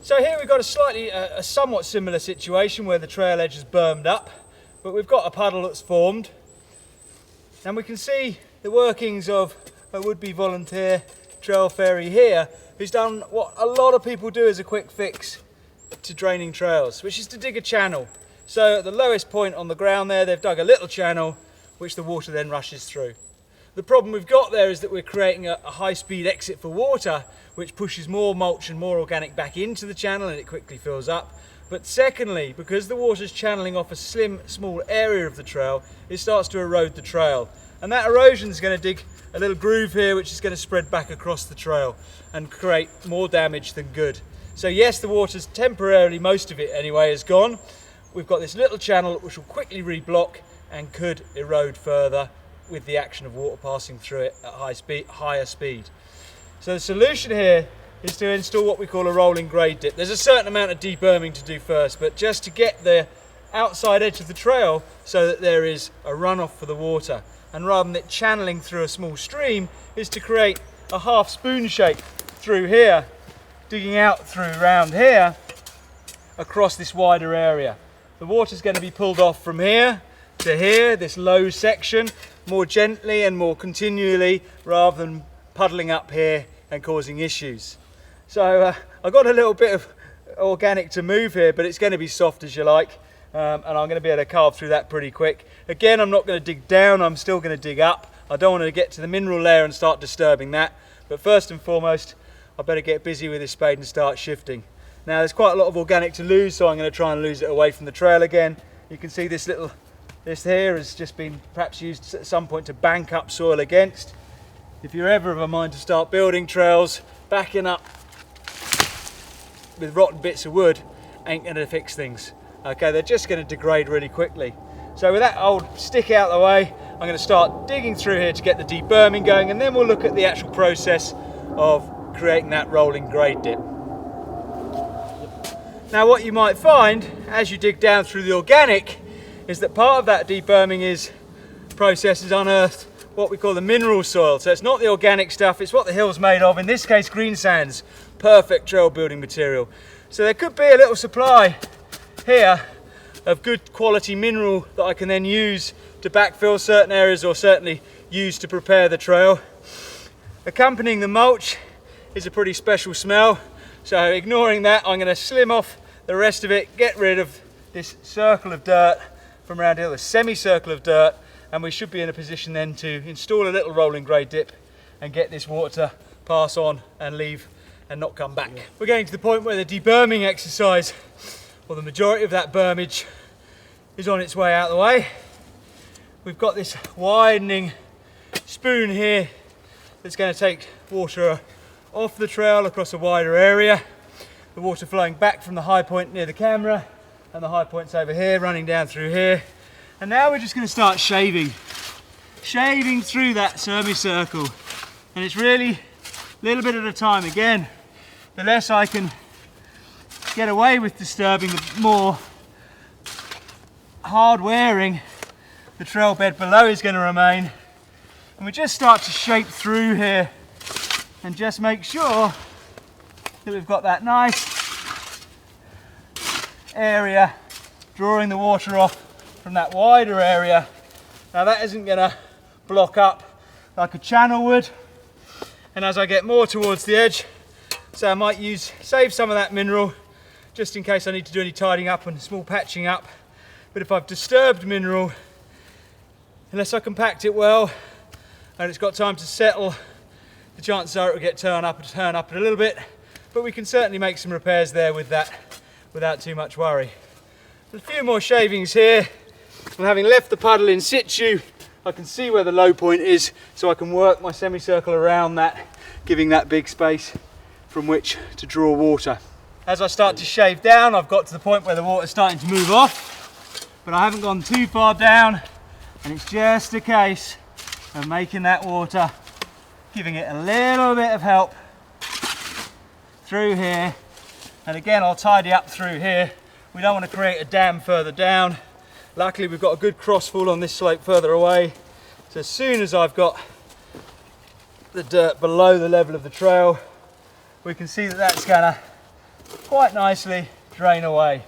So here we've got a somewhat similar situation where the trail edge is bermed up, but we've got a puddle that's formed, and we can see the workings of a would-be volunteer trail fairy here, who's done what a lot of people do as a quick fix to draining trails, which is to dig a channel. So at the lowest point on the ground there, they've dug a little channel which the water then rushes through. The problem we've got there is that we're creating a high-speed exit for water, which pushes more mulch and more organic back into the channel, and it quickly fills up. But secondly, because the water's channeling off a slim, small area of the trail, it starts to erode the trail. And that erosion is going to dig a little groove here, which is going to spread back across the trail and create more damage than good. So yes, the water's temporarily, most of it anyway, is gone. We've got this little channel which will quickly reblock and could erode further with the action of water passing through it at higher speed. So the solution here is to install what we call a rolling grade dip. There's a certain amount of deberming to do first, but just to get the outside edge of the trail so that there is a runoff for the water. And rather than it channeling through a small stream, is to create a half spoon shape through here, digging out through around here, across this wider area. The water's going to be pulled off from here to here, this low section, more gently and more continually, rather than puddling up here and causing issues. So I've got a little bit of organic to move here, but it's going to be soft as you like, and I'm going to be able to carve through that pretty quick. Again, I'm not going to dig down, I'm still going to dig up. I don't want to get to the mineral layer and start disturbing that, but first and foremost, I better get busy with this spade and start shifting. Now there's quite a lot of organic to lose, so I'm going to try and lose it away from the trail again. You can see this here has just been perhaps used at some point to bank up soil against. If you're ever of a mind to start building trails, backing up with rotten bits of wood ain't going to fix things. Okay, they're just going to degrade really quickly. So with that old stick out of the way, I'm going to start digging through here to get the deberming going, and then we'll look at the actual process of creating that rolling grade dip. Now what you might find as you dig down through the organic is that part of that deberming process is unearthed what we call the mineral soil. So it's not the organic stuff, it's what the hill's made of, in this case green sands, perfect trail building material. So there could be a little supply here of good quality mineral that I can then use to backfill certain areas, or certainly use to prepare the trail. Accompanying the mulch is a pretty special smell, so ignoring that, I'm going to slim off the rest of it, get rid of this circle of dirt from around here, the semicircle of dirt, and we should be in a position then to install a little rolling grade dip and get this water to pass on and leave and not come back. We're getting to the point where the deberming exercise, or the majority of that bermage, is on its way out of the way. We've got this widening spoon here that's going to take water off the trail across a wider area. The water flowing back from the high point near the camera, and the high point's over here, running down through here. And now we're just going to start shaving through that semicircle. And it's really a little bit at a time. Again, the less I can get away with disturbing, the more hard wearing the trail bed below is going to remain. And we just start to shape through here and just make sure that we've got that nice area drawing the water off from that wider area. Now that isn't going to block up like a channel would, and as I get more towards the edge, so I might save some of that mineral just in case I need to do any tidying up and small patching up. But if I've disturbed mineral, unless I compact it well and it's got time to settle, the chances are it will get turn up a little bit, but we can certainly make some repairs there with that without too much worry. A few more shavings here, and having left the puddle in situ, I can see where the low point is, so I can work my semicircle around that, giving that big space from which to draw water. As I start to shave down, I've got to the point where the water's starting to move off, but I haven't gone too far down, and it's just a case of making that water, giving it a little bit of help through here. And again, I'll tidy up through here. We don't want to create a dam further down. Luckily, we've got a good crossfall on this slope further away. So as soon as I've got the dirt below the level of the trail, we can see that that's going to quite nicely drain away.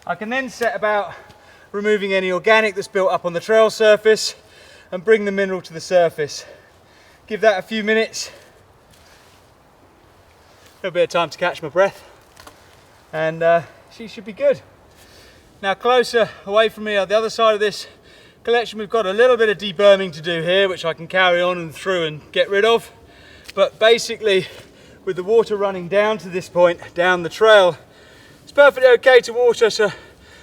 I can then set about removing any organic that's built up on the trail surface and bring the mineral to the surface. Give that a few minutes, a bit of time to catch my breath, and she should be good. Now closer away from me on the other side of this collection, we've got a little bit of deberming to do here, which I can carry on and through and get rid of. But basically, with the water running down to this point, down the trail, it's perfectly okay to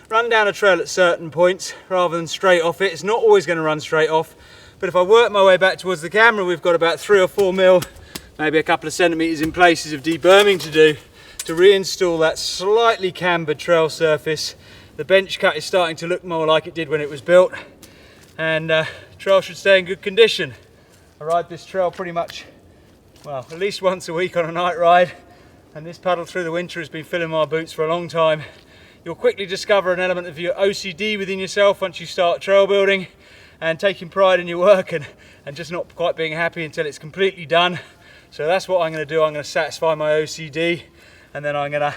run down a trail at certain points rather than straight off it. It's not always going to run straight off, but if I work my way back towards the camera, we've got about 3 or 4 mil, maybe a couple of centimetres in places of deberming to do to reinstall that slightly cambered trail surface. The bench cut is starting to look more like it did when it was built, and trail should stay in good condition. I ride this trail pretty much, well, at least once a week on a night ride, and this paddle through the winter has been filling my boots for a long time. You'll quickly discover an element of your OCD within yourself once you start trail building and taking pride in your work and just not quite being happy until it's completely done. So that's what I'm going to do. I'm going to satisfy my OCD, and then I'm going to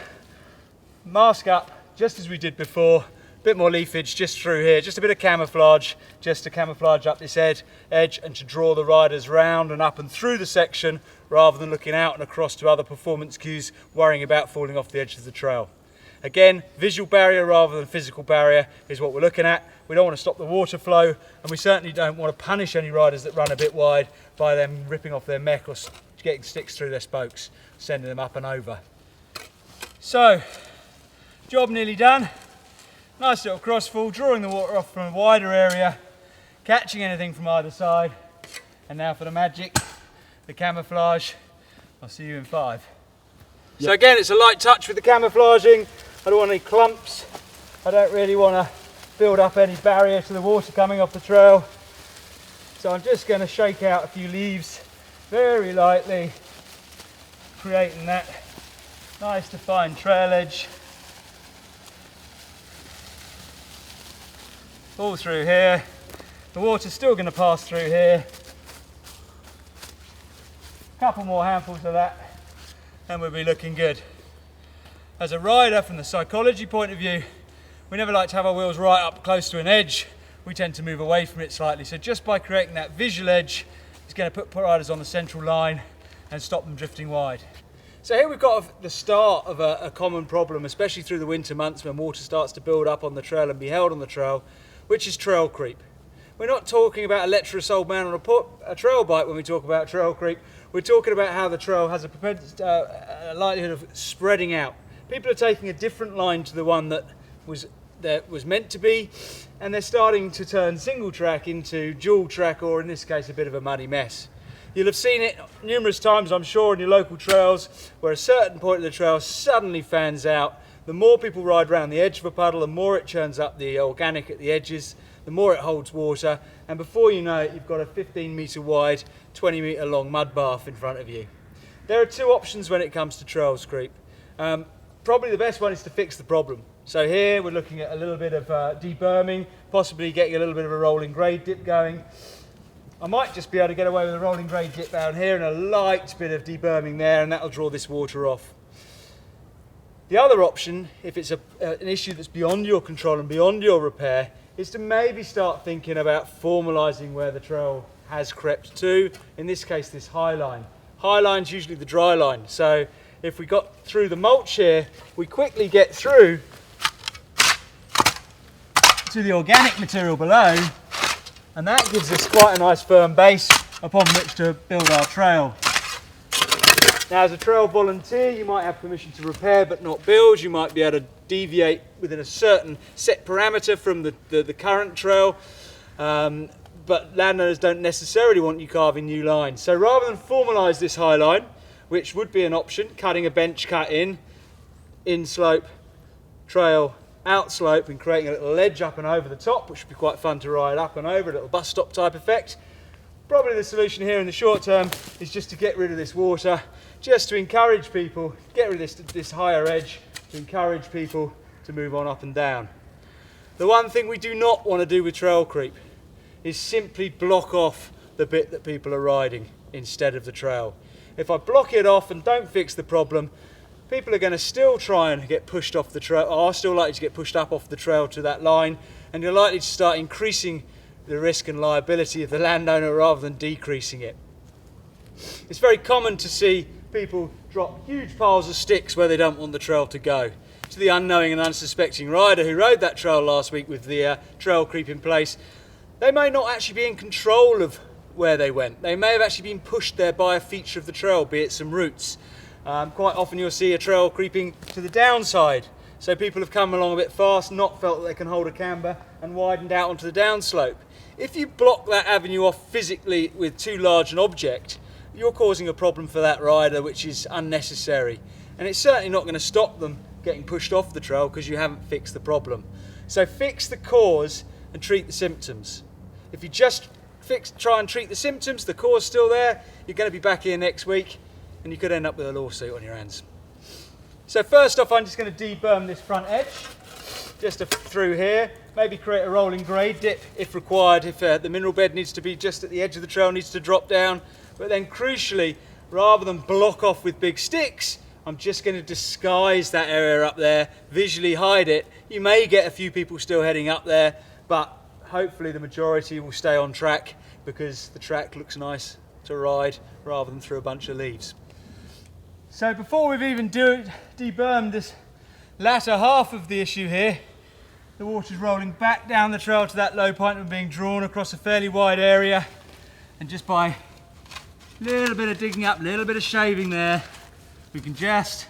mask up just as we did before. A bit more leafage just through here, just a bit of camouflage, just to camouflage up this edge and to draw the riders round and up and through the section rather than looking out and across to other performance cues, worrying about falling off the edge of the trail. Again, visual barrier rather than physical barrier is what we're looking at. We don't want to stop the water flow, and we certainly don't want to punish any riders that run a bit wide by them ripping off their mech or getting sticks through their spokes, sending them up and over. So, job nearly done. Nice little crossfall, drawing the water off from a wider area, catching anything from either side. And now for the magic, the camouflage. I'll see you in 5. So again, it's a light touch with the camouflaging. I don't want any clumps. I don't really want to build up any barrier to the water coming off the trail. So I'm just going to shake out a few leaves very lightly, creating that nice defined trail edge. All through here. The water's still going to pass through here. A couple more handfuls of that and we'll be looking good. As a rider, from the psychology point of view, we never like to have our wheels right up close to an edge. We tend to move away from it slightly. So just by creating that visual edge, it's going to put riders on the central line and stop them drifting wide. So here we've got the start of a common problem, especially through the winter months when water starts to build up on the trail and be held on the trail, which is trail creep. We're not talking about a lecherous old man on a trail bike when we talk about trail creep. We're talking about how the trail has a likelihood of spreading out. People are taking a different line to the one that was meant to be, and they're starting to turn single track into dual track, or in this case a bit of a muddy mess. You'll have seen it numerous times, I'm sure, on your local trails, where a certain point of the trail suddenly fans out. The more people ride around the edge of a puddle, the more it churns up the organic at the edges, the more it holds water, and before you know it, you've got a 15 metre wide, 20 metre long mud bath in front of you. There are 2 options when it comes to trails creep. Probably the best one is to fix the problem. So here we're looking at a little bit of deberming, possibly getting a little bit of a rolling grade dip going. I might just be able to get away with a rolling grade dip down here and a light bit of deberming there, and that'll draw this water off. The other option, if it's an issue that's beyond your control and beyond your repair, is to maybe start thinking about formalising where the trail has crept to, in this case this high line. High line's usually the dry line, so if we got through the mulch here, we quickly get through to the organic material below, and that gives us quite a nice firm base upon which to build our trail. Now, as a trail volunteer, you might have permission to repair but not build. You might be able to deviate within a certain set parameter from the current trail, but landowners don't necessarily want you carving new lines. So rather than formalise this high line, which would be an option, cutting a bench cut in slope, trail, out slope, and creating a little ledge up and over the top, which would be quite fun to ride up and over, a little bus stop type effect. Probably the solution here in the short term is just to get rid of this water, just to encourage people, get rid of this higher edge, to encourage people to move on up and down. The one thing we do not want to do with trail creep is simply block off the bit that people are riding instead of the trail. If I block it off and don't fix the problem, people are going to still try and get pushed off the trail, are still likely to get pushed up off the trail to that line, and you're likely to start increasing the risk and liability of the landowner rather than decreasing it. It's very common to see people drop huge piles of sticks where they don't want the trail to go. To the unknowing and unsuspecting rider who rode that trail last week with the trail creep in place, they may not actually be in control of where they went. They may have actually been pushed there by a feature of the trail, be it some roots. Quite often you'll see a trail creeping to the downside. So people have come along a bit fast, not felt that they can hold a camber, and widened out onto the downslope. If you block that avenue off physically with too large an object, you're causing a problem for that rider which is unnecessary. And it's certainly not going to stop them getting pushed off the trail because you haven't fixed the problem. So fix the cause and treat the symptoms. If you just try and treat the symptoms, the cause still there, you're going to be back here next week and you could end up with a lawsuit on your hands. So first off, I'm just going to deberm this front edge, just through here, maybe create a rolling grade dip if required, if the mineral bed needs to be just at the edge of the trail, needs to drop down. But then crucially, rather than block off with big sticks, I'm just going to disguise that area up there, visually hide it. You may get a few people still heading up there, but hopefully the majority will stay on track because the track looks nice to ride rather than through a bunch of leaves. So before we've even debermed this latter half of the issue here, the water's rolling back down the trail to that low point and being drawn across a fairly wide area, and just by a little bit of digging up, a little bit of shaving there, we can just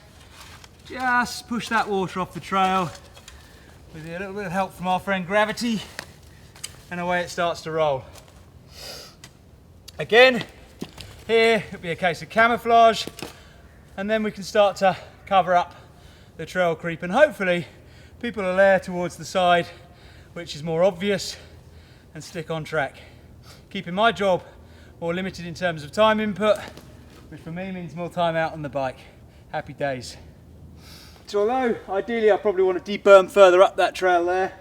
push that water off the trail with a little bit of help from our friend gravity, and away it starts to roll. Again, here it'll be a case of camouflage, and then we can start to cover up the trail creep, and hopefully people will err towards the side which is more obvious and stick on track. Keeping my job more limited in terms of time input, which for me means more time out on the bike. Happy days. So although ideally I probably want to deberm further up that trail there,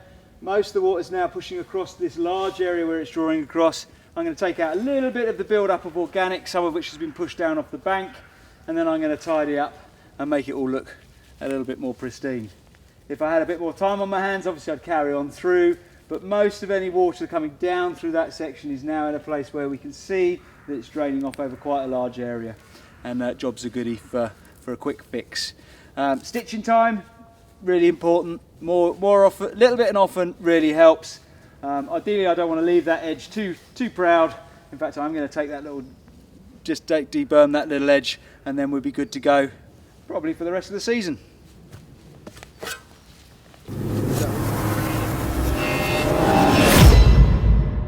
most of the water is now pushing across this large area where it's drawing across. I'm going to take out a little bit of the build-up of organic, some of which has been pushed down off the bank, and then I'm going to tidy up and make it all look a little bit more pristine. If I had a bit more time on my hands, obviously I'd carry on through, but most of any water coming down through that section is now in a place where we can see that it's draining off over quite a large area, and that job's a goodie for a quick fix. Stitching time, really important. More often, a little bit and often really helps. Ideally I don't want to leave that edge too proud. In fact, I'm going to take that little, deberm that little edge, and then we'll be good to go probably for the rest of the season.